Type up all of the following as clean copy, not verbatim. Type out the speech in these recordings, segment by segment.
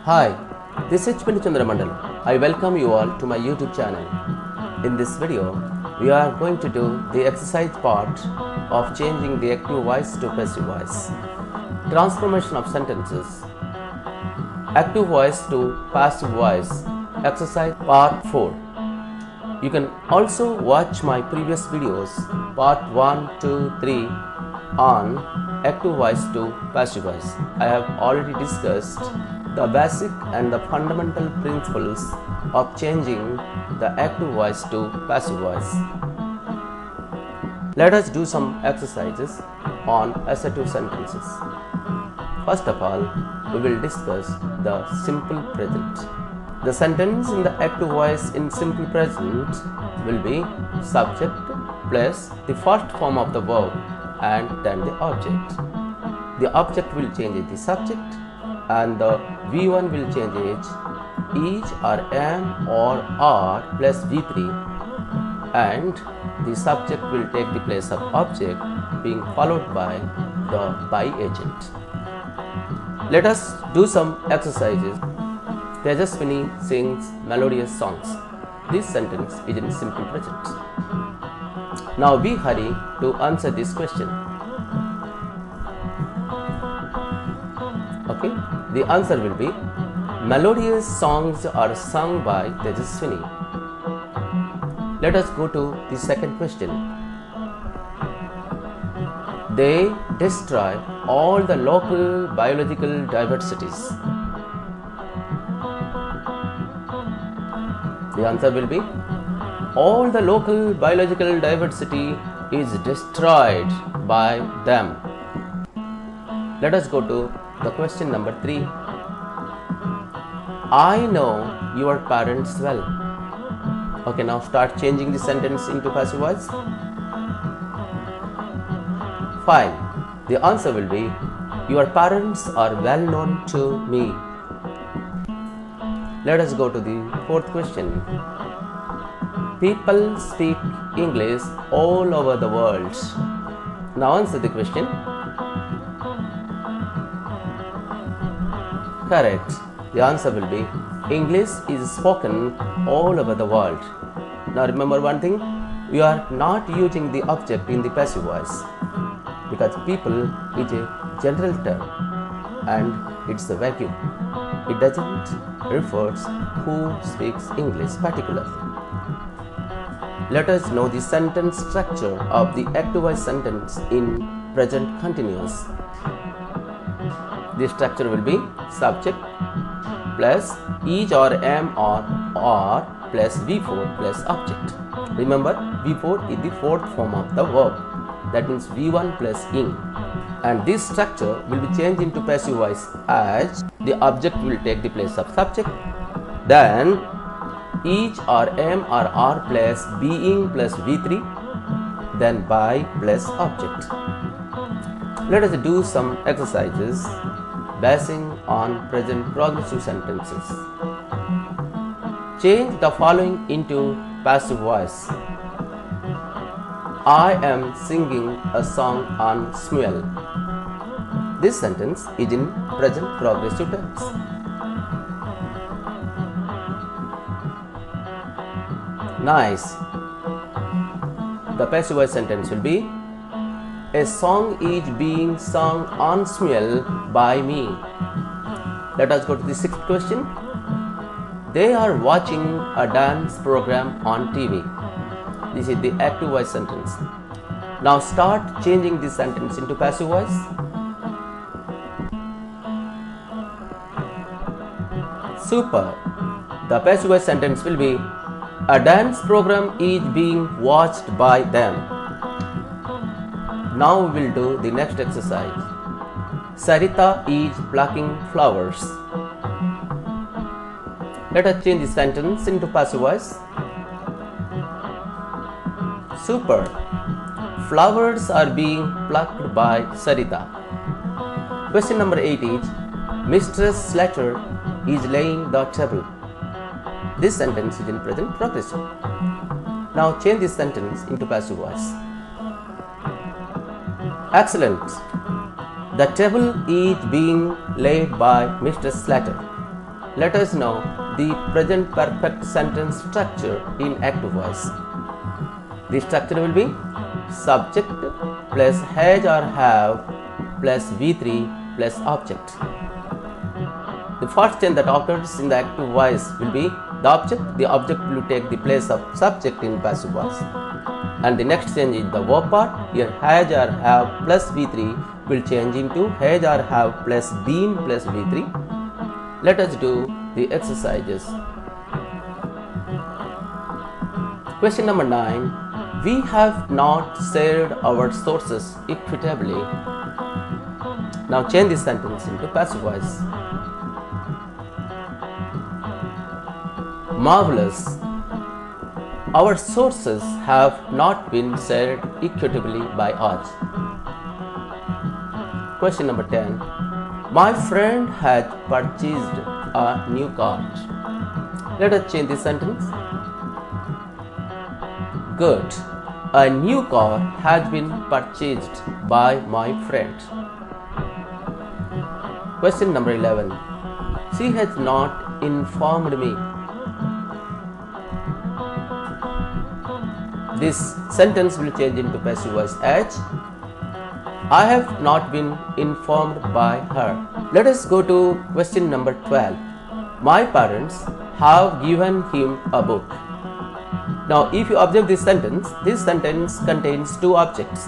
Hi, this is Tejaswini. I welcome you all to my YouTube channel. In this video, we are going to do the exercise part of changing the active voice to passive voice. Transformation of sentences. Active voice to passive voice. Exercise part 4. You can also watch my previous videos part 1, 2, 3 on active voice to passive voice. I have already discussed the basic and the fundamental principles of changing the active voice to passive voice. Let us do some exercises on assertive sentences. First of all, we will discuss the simple present. The sentence in the active voice in simple present will be subject plus the first form of the verb and then the object. The object will change the subject and the V1 will change is or am or are plus V3, and the subject will take the place of object being followed by the by agent. Let us do some exercises. Tejaswini sings melodious songs. This sentence is in simple present. Now be hurry to answer this question. Okay, the answer will be melodious songs are sung by Tejaswini. Let us go to the second question. They destroy all the local biological diversities. The answer will be all the local biological diversity is destroyed by them. Let us go to the question number 3. I know your parents well. Okay, now start changing the sentence into passive voice. Fine. The answer will be your parents are well known to me. Let us go to the fourth question. People speak English all over the world. Now answer the question. Correct. The answer will be English is spoken all over the world. Now remember one thing, we are not using the object in the passive voice because people is a general term and it's a vacuum. It doesn't refer who speaks English particularly. Let us know the sentence structure of the active voice sentence in present continuous. The structure will be subject plus is or am or are plus V4 plus object. Remember, V4 is the fourth form of the verb. That means V1 plus in. And this structure will be changed into passive voice as the object will take the place of subject. Then is or am or are plus being plus V3. Then by plus object. Let us do some exercises basing on present progressive sentences. Change the following into passive voice. I am singing a song on Smuel. This sentence is in present progressive tense. Nice. The passive voice sentence will be a song is being sung on Smuel by me. Let us go to the sixth question. They are watching a dance program on TV. This is the active voice sentence. Now start changing this sentence into passive voice. Super. The passive voice sentence will be a dance program is being watched by them. Now we will do the next exercise. Sarita is plucking flowers. Let us change the sentence into passive voice. Super. Flowers are being plucked by Sarita. Question number 8 is Mistress Slater is laying the table. This sentence is in present progressive. Now change this sentence into passive voice. Excellent. The table is being laid by Mr. Slater. Let us know the present perfect sentence structure in active voice. The structure will be subject plus has or have plus V3 plus object. The first change that occurs in the active voice will be the object will take the place of subject in passive voice. And the next change is the verb part. Here has or have plus V3 will change into has or have plus been plus V3. Let us do the exercises. Question number 9. We have not shared our sources equitably. Now change this sentence into passive voice. Marvelous. Our sources have not been shared equitably by us. Question number 10. My friend has purchased a new car. Let us change this sentence. Good. A new car has been purchased by my friend. Question number 11. She has not informed me. This sentence will change into passive voice as I have not been informed by her. Let us go to question number 12. My parents have given him a book. Now if you observe this sentence contains two objects.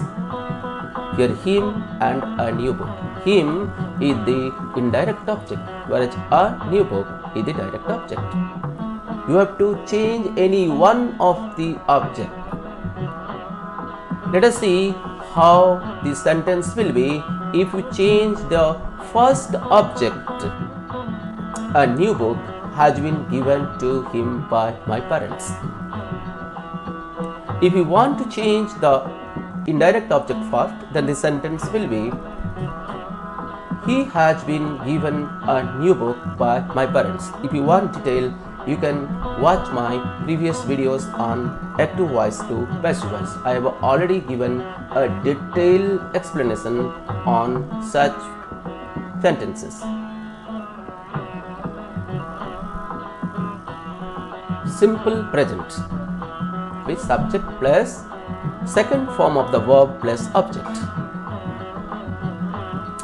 Here him and a new book. Him is the indirect object, whereas a new book is the direct object. You have to change any one of the object. Let us see how the sentence will be if you change the first object. A new book has been given to him by my parents. If you want to change the indirect object first, then the sentence will be he has been given a new book by my parents. If you want detail, you can watch my previous videos on active voice to passive voice. I have already given a detailed explanation on such sentences. Simple present with subject plus second form of the verb plus object.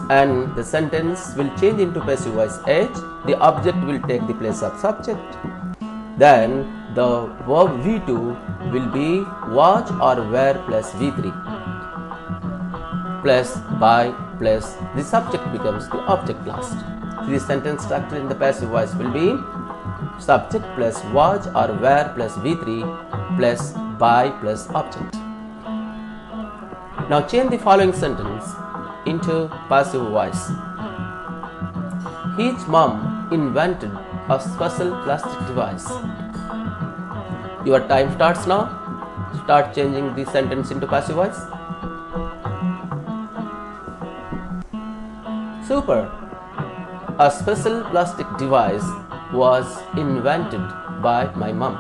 And the sentence will change into passive voice as the object will take the place of subject. Then the verb V2 will be was or were plus V3 plus by plus the subject becomes the object last. The sentence structure in the passive voice will be subject plus was or were plus V3 plus by plus object. Now change the following sentence into passive voice. His mom invented a special plastic device. Your time starts now. Start changing the sentence into passive voice. Super. A special plastic device was invented by my mom.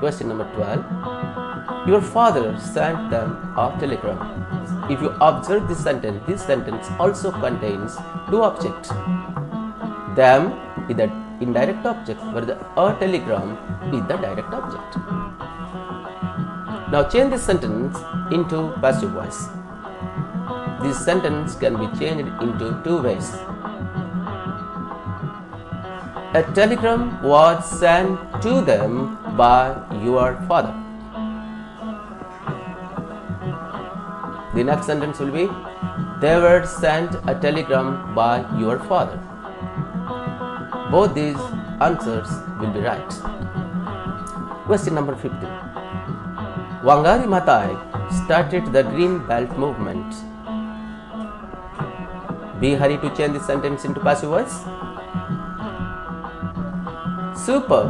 Question number 12. Your father sent them a telegram. If you observe this sentence also contains two objects. Them is the indirect object, where a telegram is the direct object. Now change this sentence into passive voice. This sentence can be changed into two ways. A telegram was sent to them by your father. The next sentence will be they were sent a telegram by your father. Both these answers will be right. Question number 15. Wangari Maathai started the Green Belt movement. Be hurry to change this sentence into passive voice. Super.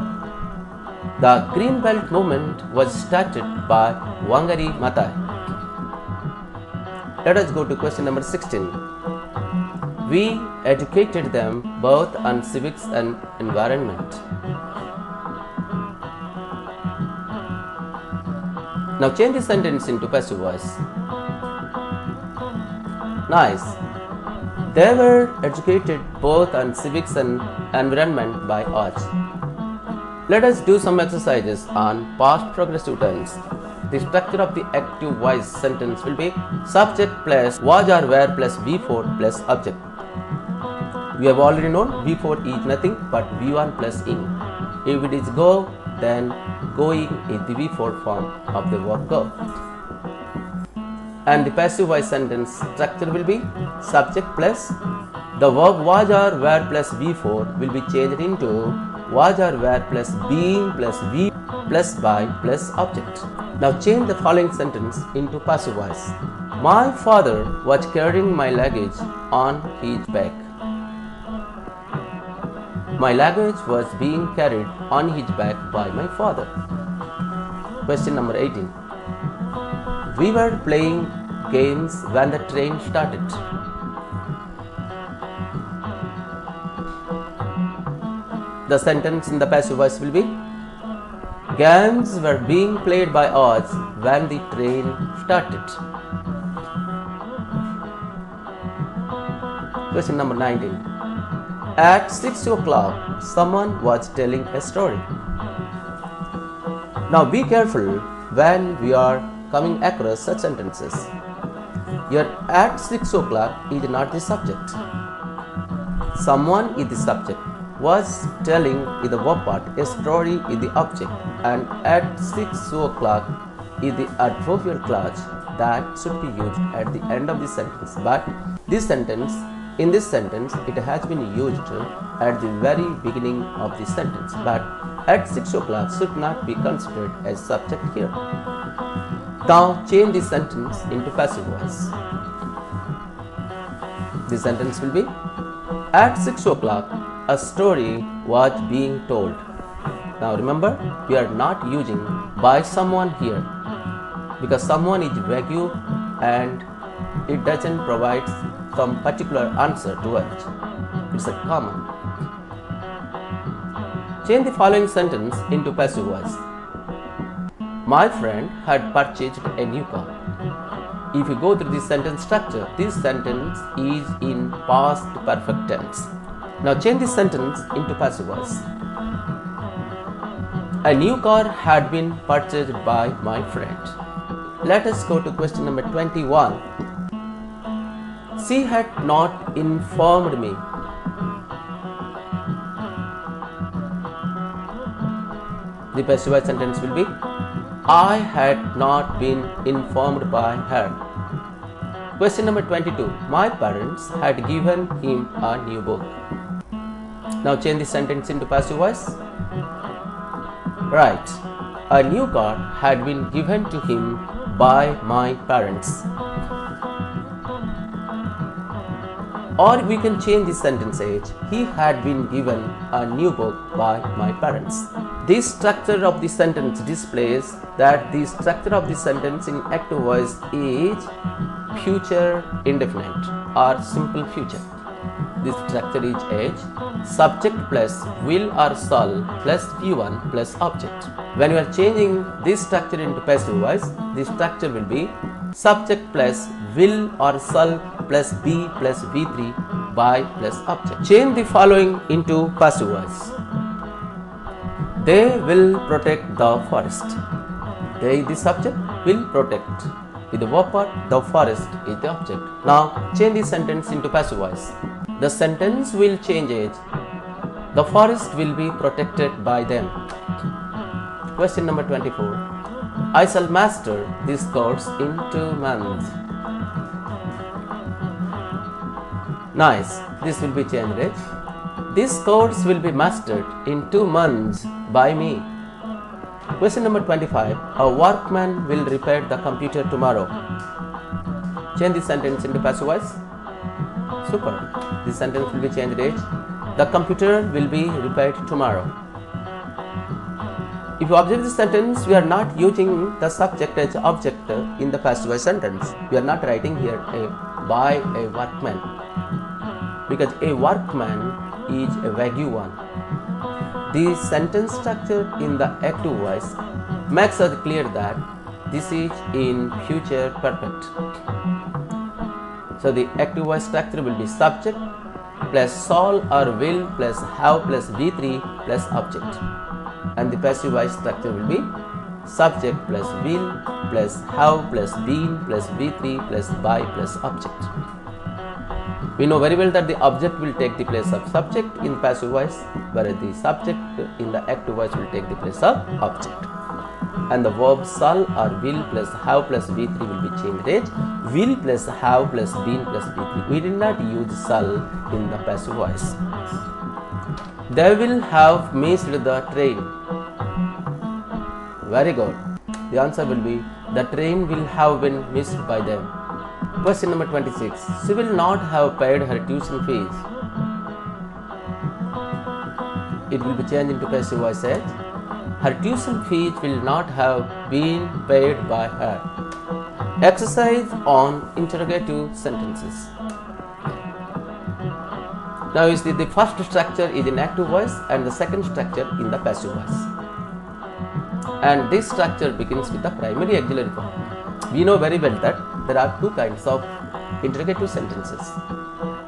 The Green Belt movement was started by Wangari Maathai. Let us go to question number 16. We educated them both on civics and environment. Now change the sentence into passive voice. Nice. They were educated both on civics and environment by us. Let us do some exercises on past progressive tense. The structure of the active voice sentence will be subject plus was or were plus V4 plus object. We have already known V4 is nothing but V1 plus ing. If it is go, then going is the V4 form of the verb go. And the passive voice sentence structure will be subject plus the verb was or were plus V4 will be changed into was or were plus being plus V plus by plus object. Now change the following sentence into passive voice. My father was carrying my luggage on his back. My luggage was being carried on his back by my father. Question number 18. We were playing games when the train started. The sentence in the passive voice will be games were being played by us when the train started. Question number 19. At 6 o'clock, someone was telling a story. Now be careful when we are coming across such sentences. Here at 6 o'clock is not the subject. Someone is the subject. Was telling is the verb part, a story is the object, and at 6 o'clock is the adverbial clause that should be used at the end of the sentence. But in this sentence, it has been used at the very beginning of the sentence. But at 6 o'clock should not be considered as subject here. Now change the sentence into passive voice. The sentence will be at 6 o'clock a story was being told. Now remember, we are not using by someone here because someone is vague and it doesn't provide some particular answer to it. It's a common. Change the following sentence into passive voice. My friend had purchased a new car. If you go through the sentence structure, this sentence is in past perfect tense. Now change the sentence into passive voice. A new car had been purchased by my friend. Let us go to question number 21. She had not informed me. The passive voice sentence will be I had not been informed by her. Question number 22. My parents had given him a new book. Now change the sentence into passive voice. Right. A new car had been given to him by my parents. Or we can change the sentence as he had been given a new book by my parents. This structure of the sentence displays that the structure of the sentence in active voice is future indefinite or simple future. This structure is as subject plus will or shall plus V1 plus object. When you are changing this structure into passive voice, the structure will be subject plus will or shall plus be plus V3 by plus object. Change the following into passive voice. They will protect the forest. They, the subject, will protect. With the verb part, the forest is the object. Now change the sentence into passive voice. The sentence will change as the forest will be protected by them. Question number 24. I shall master this course in 2 months. Nice. This will be changed as this course will be mastered in 2 months by me. Question number 25. A workman will repair the computer tomorrow. Change the sentence into passive voice. Super. This sentence will be changed as the computer will be repaired tomorrow. If you observe this sentence, we are not using the subject as object in the passive voice sentence. We are not writing here by a workman because a workman is a vague one. The sentence structure in the active voice makes us clear that this is in future perfect. So the active voice structure will be subject plus solve or will plus have plus V3 plus object. And the passive voice structure will be subject plus will plus have plus been plus V3 plus by plus object. We know very well that the object will take the place of subject in passive voice, whereas the subject in the active voice will take the place of object. And the verb shall or will plus have plus V3 will be changed as will plus have plus been plus V3. We did not use shall in the passive voice. They will have missed the train. Very good. The answer will be the train will have been missed by them. Question number 26. She will not have paid her tuition fees. It will be changed into passive voice as her tuition fees will not have been paid by her. Exercise on interrogative sentences. Now you see the first structure is in active voice and the second structure in the passive voice. And this structure begins with the primary auxiliary form. We know very well that there are two kinds of interrogative sentences.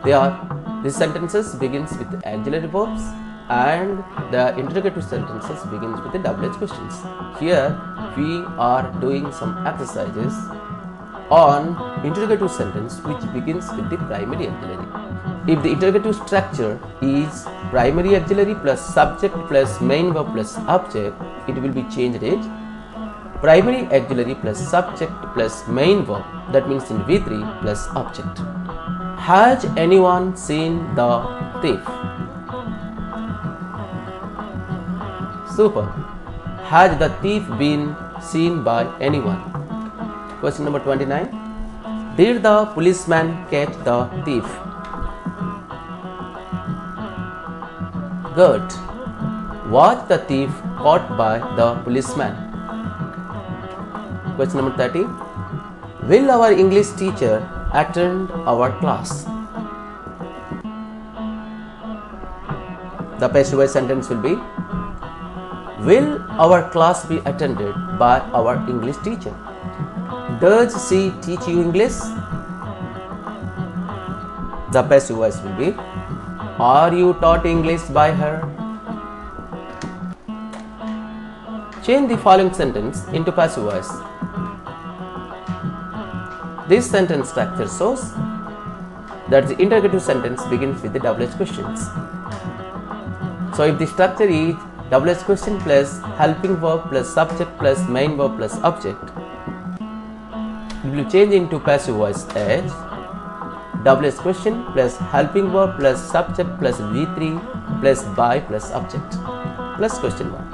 These sentences begins with the auxiliary verbs and the interrogative sentences begins with the double-edged questions. Here we are doing some exercises on interrogative sentence which begins with the primary auxiliary. If the interrogative structure is primary auxiliary plus subject plus main verb plus object, it will be changed as primary auxiliary plus subject plus main verb, that means in V3 plus object. Has anyone seen the thief? Super. Has the thief been seen by anyone? Question number 29. Did the policeman catch the thief? Good. Was the thief caught by the policeman? Question number 30. Will our English teacher attend our class? The passive voice sentence will be will our class be attended by our English teacher? Does she teach you English? The passive voice will be are you taught English by her? Change the following sentence into passive voice. This sentence structure shows that the interrogative sentence begins with the double-edged questions. So if the structure is double-edged question plus helping verb plus subject plus main verb plus object, it will change into passive voice as double-edged question plus helping verb plus subject plus V3 plus by plus object plus question mark.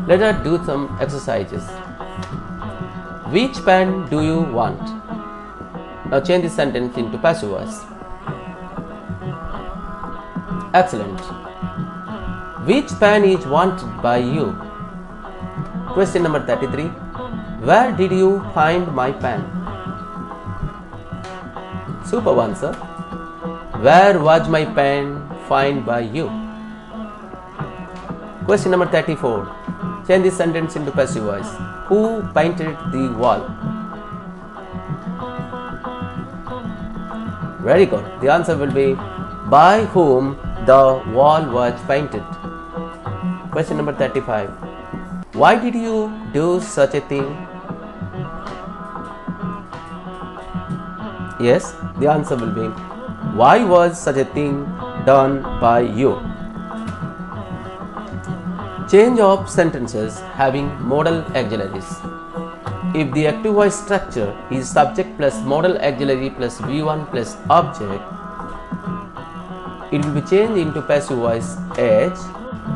Let us do some exercises. Which pen do you want? Now change the sentence into passive voice. Excellent. Which pen is wanted by you? Question number 33. Where did you find my pen? Superb answer. Where was my pen found by you? Question number 34. Change this sentence into passive voice. Who painted the wall? Very good. The answer will be by whom the wall was painted. Question number 35. Why did you do such a thing? Yes, the answer will be why was such a thing done by you? Change of sentences having modal auxiliaries. If the active voice structure is subject plus modal auxiliary plus V1 plus object, it will be changed into passive voice as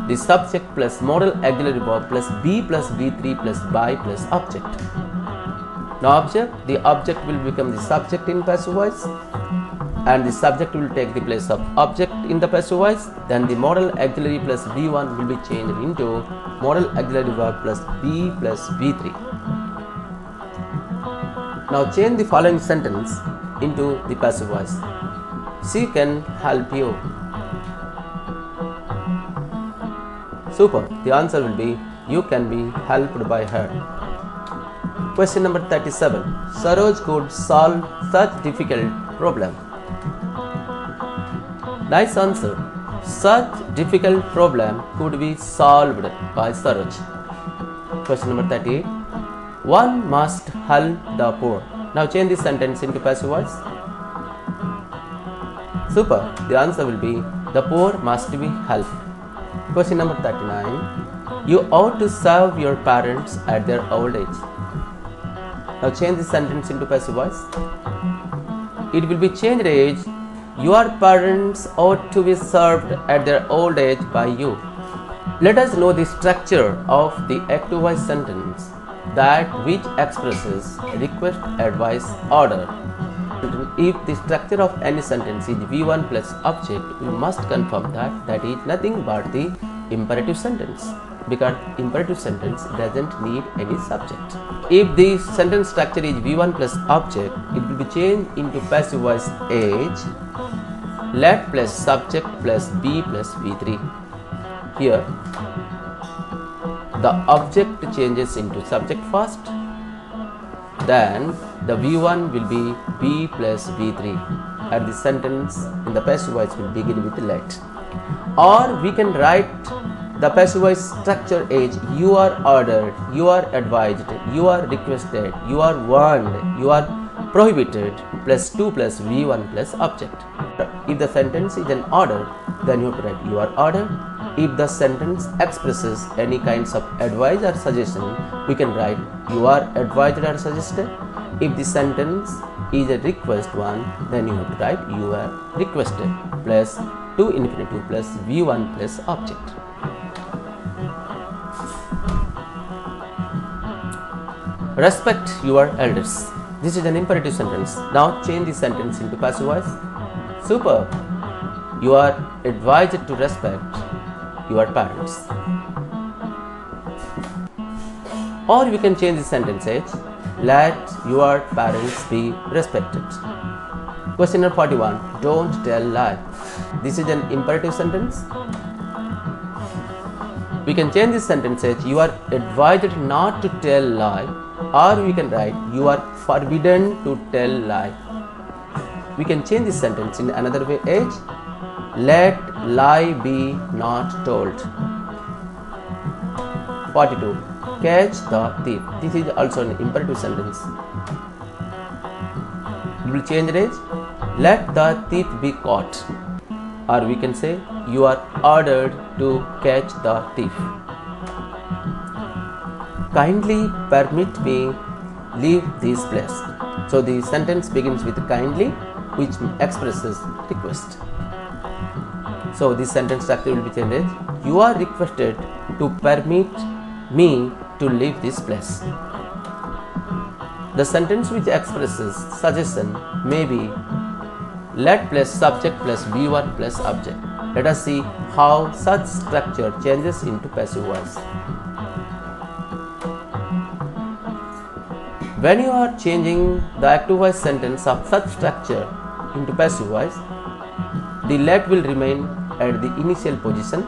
the subject plus modal auxiliary verb plus B plus V3 plus by plus object. Now the object will become the subject in passive voice and the subject will take the place of object in the passive voice. Then the modal auxiliary plus V1 will be changed into modal auxiliary verb plus B plus V3. Now change the following sentence into the passive voice. She can help you. Super. The answer will be you can be helped by her. Question number 37. Saroj could solve such difficult problem. Nice answer. Such difficult problem could be solved by Saroj. Question number 38. One must help the poor. Now change this sentence into passive voice. Super. The answer will be the poor must be helped. Question number 39. You ought to serve your parents at their old age. Now change this sentence into passive voice. It will be changed age. Your parents ought to be served at their old age by you. Let us know the structure of the active voice sentence, that which expresses request, advice, order. If the structure of any sentence is V1 plus object, we must confirm that that is nothing but the imperative sentence, because imperative sentence doesn't need any subject. If the sentence structure is V1 plus object, it will be changed into passive voice age, let plus subject plus B plus V3. Here, the object changes into subject first, then the V1 will be B plus V3, and the sentence in the passive voice will begin with let. Or we can write the passive voice structure age: you are ordered, you are advised, you are requested, you are warned, you are prohibited, plus 2 plus V1 plus object. If the sentence is an order, then you have to write you are ordered. If the sentence expresses any kinds of advice or suggestion, we can write you are advised or suggested. If the sentence is a request one, then you have to write you are requested, plus to infinitive plus V1 plus object. Respect your elders. This is an imperative sentence. Now change the sentence into passive voice. Super. You are advised to respect your parents. Or we can change the sentence age: let your parents be respected. Question number 41. Don't tell lie. This is an imperative sentence. We can change this sentence age: you are advised not to tell lie, or we can write you are forbidden to tell lie. We can change this sentence in another way age: let lie be not told. 42. Catch the thief. This is also an imperative sentence. We will change age: let the thief be caught, or we can say you are ordered to catch the thief. Kindly permit me leave this place. So the sentence begins with kindly, which expresses request. So this sentence structure will be changed: you are requested to permit me to leave this place. The sentence which expresses suggestion may be let plus subject plus V1 plus object. Let us see how such structure changes into passive voice. When you are changing the active voice sentence of such structure into passive voice, the let will remain at the initial position,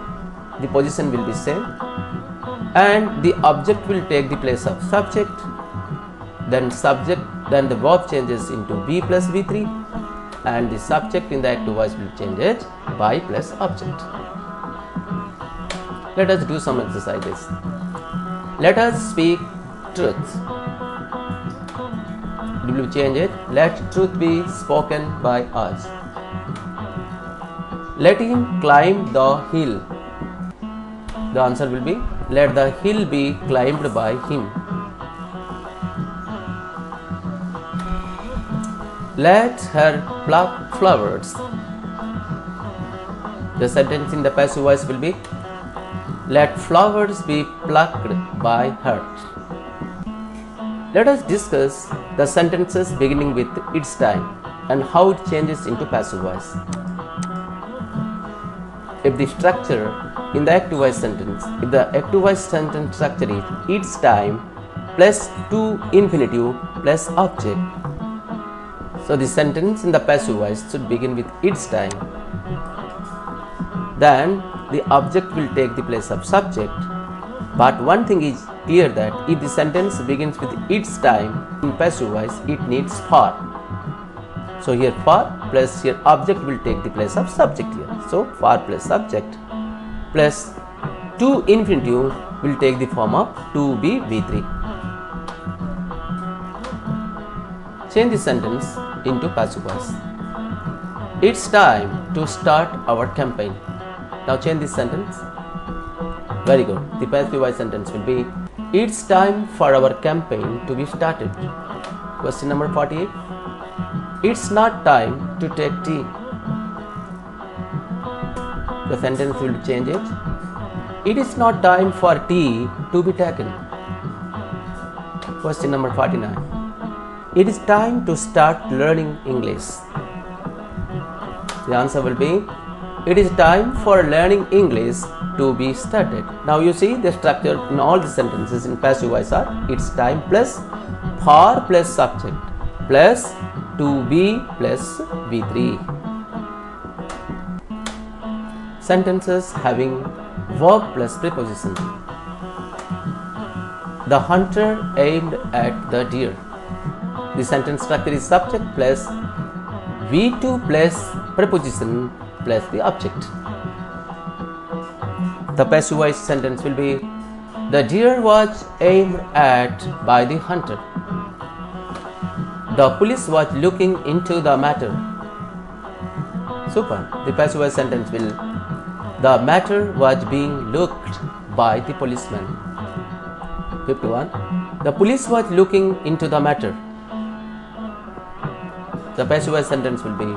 the position will be same, and the object will take the place of subject, then the verb changes into B plus V3, and the subject in the active voice will change it by plus object. Let us do some exercises. Let us speak truth. We will change it: let truth be spoken by us. Let him climb the hill. The answer will be let the hill be climbed by him. Let her pluck flowers. The sentence in the passive voice will be let flowers be plucked by her. Let us discuss the sentences beginning with its time and how it changes into passive voice. If the structure in the active voice sentence, if the active voice sentence structure is its time plus to infinitive plus object, so the sentence in the passive voice should begin with its time. Then the object will take the place of subject. But one thing is clear, that if the sentence begins with its time in passive voice, it needs for. So here for plus here object will take the place of subject here. So for plus subject plus to infinitive will take the form of to be V3. Change the sentence into passive voice. It's time to start our campaign. Now change this sentence. Very good. The passive voice sentence will be, it's time for our campaign to be started. Question number 48. It's not time to take tea. The sentence will change it. It is not time for tea to be taken. Question number 49. It is time to start learning English. The answer will be, it is time for learning English to be started. Now you see the structure in all the sentences in passive voice are, it's time plus for plus subject plus to be plus V3. Sentences having verb plus preposition. The hunter aimed at the deer. The sentence structure is subject plus V2 plus preposition plus the object. The passive voice sentence will be, the deer was aimed at by the hunter. The police was looking into the matter. Super. The passive voice sentence will, the matter was being looked by the policeman. 51. The police was looking into the matter. The passive voice sentence will be,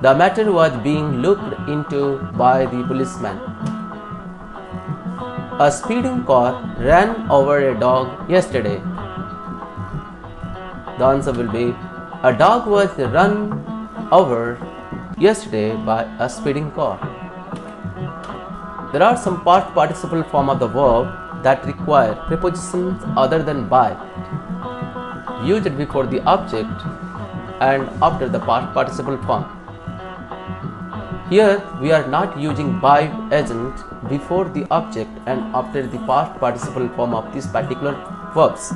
the matter was being looked into by the policeman. A speeding car ran over a dog yesterday. The answer will be, a dog was run over yesterday by a speeding car. There are some past participle form of the verb that require prepositions other than by, used before the object and after the past participle form. Here we are not using by agent before the object and after the past participle form of these particular verbs.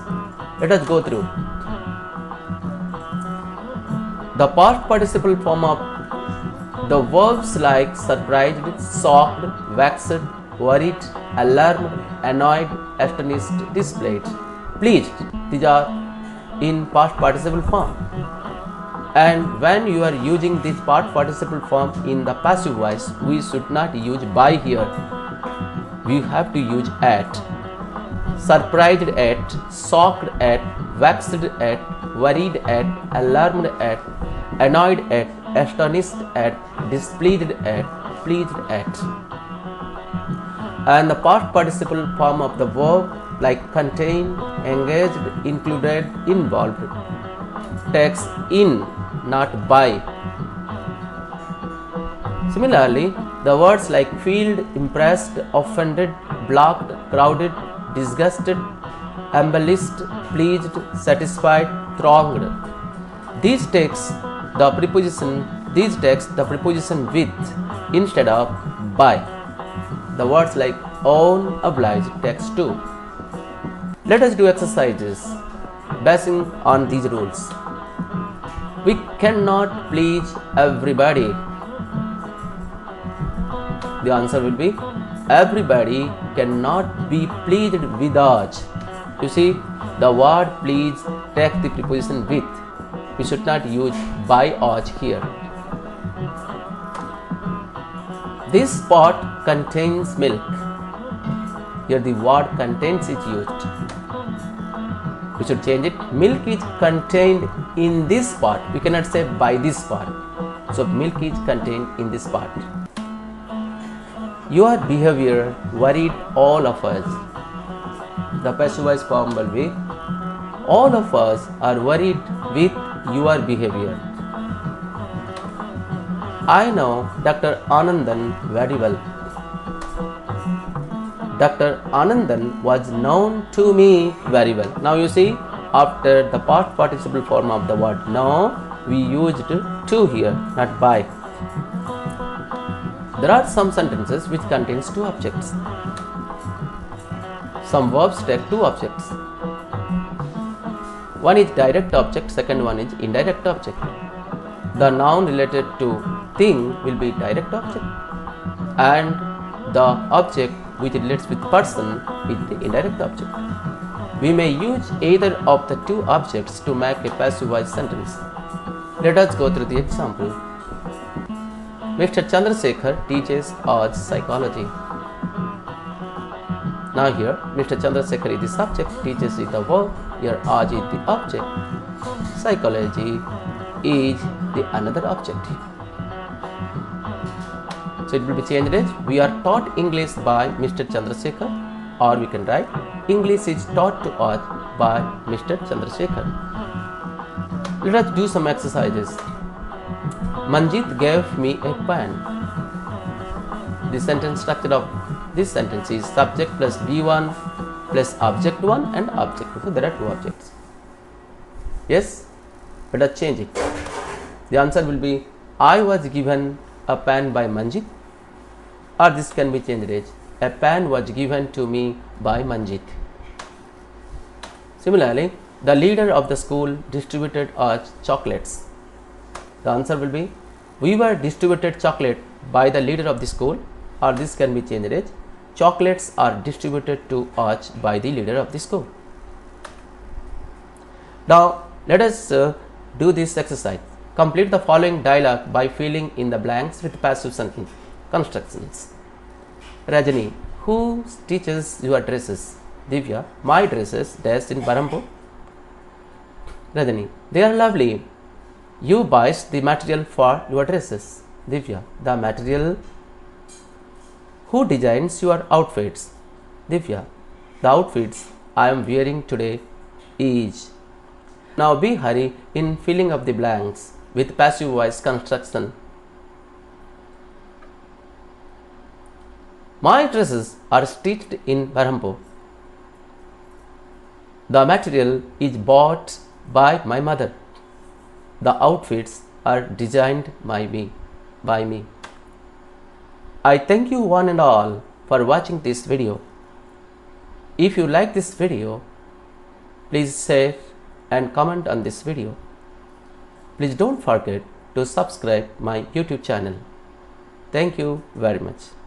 Let us go through. The past participle form of the verbs like surprised, shocked, vexed, worried, alarmed, annoyed, astonished, displayed, pleased, these are in past participle form. And when you are using this past participle form in the passive voice, we should not use by here. We have to use at. Surprised at, shocked at, vexed at, worried at, alarmed at, annoyed at, astonished at, displeased at, pleased at. And the past participle form of the verb like contained, engaged, included, involved takes in, not by. Similarly, the words like filled, impressed, offended, blocked, crowded, disgusted, embellished, pleased, satisfied, thronged. These takes the preposition with instead of by. The words like own, oblige takes to. Let us do exercises basing on these rules. We cannot please everybody. The answer will be, everybody cannot be pleased with us. You see, the word please takes the preposition with. We should not use by us here. This pot contains milk. Here the word contains is used. We should change it. Milk is contained in this pot. We cannot say by this pot. So milk is contained in this pot. Your behavior worried all of us. The passive voice form will be, all of us are worried with your behavior. I know Dr. Anandan very well. Dr. Anandan was known to me very well. Now you see, after the past participle form of the word know, we used to here, not by. There are some sentences which contains two objects. Some verbs take two objects. One is direct object, second one is indirect object. the noun related to thing will be direct object, and the object which relates with person is the indirect object. We may use either of the two objects to make a passive voice sentence. Let us go through the example. Mr. Chandrasekhar teaches us psychology. Now here, Mr. Chandrasekhar is the subject, teaches is the verb, here us is the object, psychology is the another object. So it will be changed as, we are taught English by Mr. Chandrasekhar, or we can write, English is taught to us by Mr. Chandrasekhar. Let us do some exercises. Manjit gave me a pen. The sentence structure of this sentence is subject plus V1 plus object 1 and object 2. So there are two objects. Yes? Let us change it. The answer will be, I was given a pen by Manjit, or this can be changed as, a pen was given to me by Manjit. Similarly, the leader of the school distributed us chocolates. The answer will be, we were distributed chocolate by the leader of the school, or this can be changed as, chocolates are distributed to us by the leader of the school. Now let us do this exercise. Complete the following dialogue by filling in the blanks with passive sentence constructions. Rajani, who stitches your dresses? Divya, my dresses dash in Barampo. Rajani, they are lovely. You buy the material for your dresses. Divya, the material. Who designs your outfits? Divya, the outfits I am wearing today is. Now be hurry in filling up the blanks with passive voice construction. My dresses are stitched in Barampo. The material is bought by my mother. The outfits are designed by me. I thank you one and all for watching this video. If you like this video, please share and comment on this video. Please don't forget to subscribe my YouTube channel. Thank you very much.